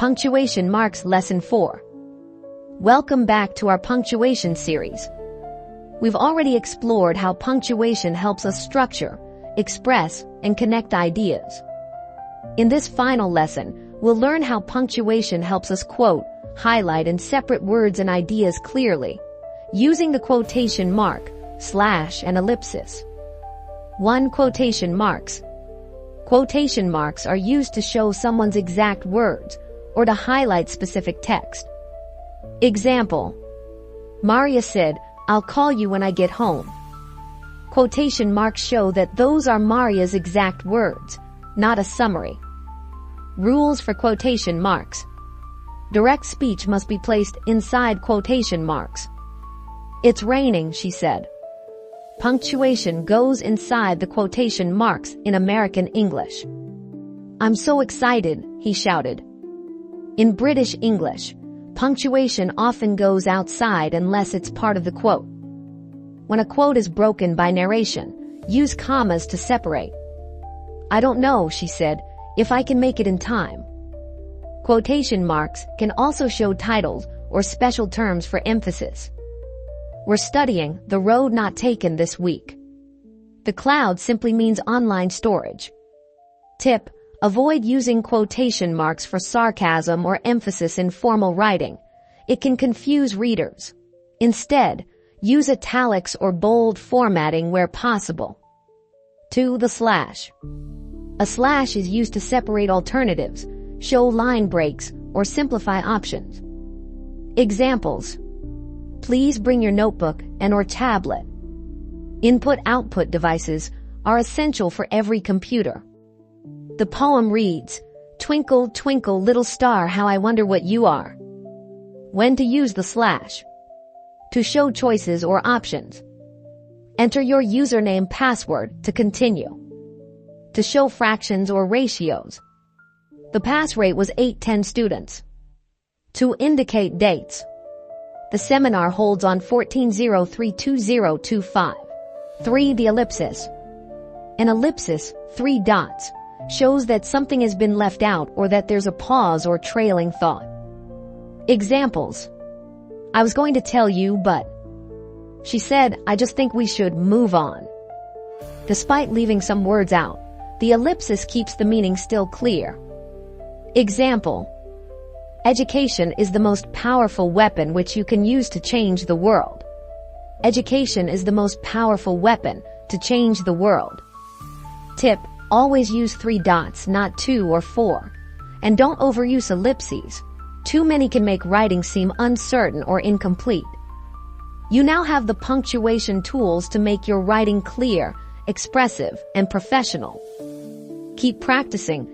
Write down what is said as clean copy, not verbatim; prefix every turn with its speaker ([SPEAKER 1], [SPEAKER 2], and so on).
[SPEAKER 1] Punctuation marks Lesson 4. Welcome back to our punctuation series. We've already explored how punctuation helps us structure, express, and connect ideas. In this final lesson, we'll learn how punctuation helps us quote, highlight, and separate words and ideas clearly, using the quotation mark, slash, and ellipsis. 1. Quotation marks. Quotation marks are used to show someone's exact words or to highlight specific text. Example: Maria said, "I'll call you when I get home." Quotation marks show that those are Maria's exact words, not a summary. Rules for quotation marks. Direct speech must be placed inside quotation marks. "It's raining," she said. Punctuation goes inside the quotation marks in American English. "I'm so excited," he shouted. In British English, punctuation often goes outside unless it's part of the quote. When a quote is broken by narration, use commas to separate. "I don't know," she said, "if I can make it in time." Quotation marks can also show titles or special terms for emphasis. We're studying The Road Not Taken this week. The cloud simply means online storage. Tip: avoid using quotation marks for sarcasm or emphasis in formal writing. It can confuse readers. Instead, use italics or bold formatting where possible. 2. The slash. A slash is used to separate alternatives, show line breaks, or simplify options. Examples: please bring your notebook and/or tablet. Input-output devices are essential for every computer. The poem reads, "Twinkle, twinkle, little star, how I wonder what you are." When to use the slash. To show choices or options. Enter your username password to continue. To show fractions or ratios. The pass rate was 810 students. To indicate dates. The seminar holds on 14/03/2025. 3. The ellipsis. An ellipsis, 3 dots, shows that something has been left out or that there's a pause or trailing thought. Examples: I was going to tell you, but she said, I just think we should move on. Despite leaving some words out, the ellipsis keeps the meaning still clear. Example: education is the most powerful weapon which you can use to change the world. Education is the most powerful weapon to change the world. Tip: always use 3 dots, not 2 or 4. And don't overuse ellipses. Too many can make writing seem uncertain or incomplete. You now have the punctuation tools to make your writing clear, expressive, and professional. Keep practicing,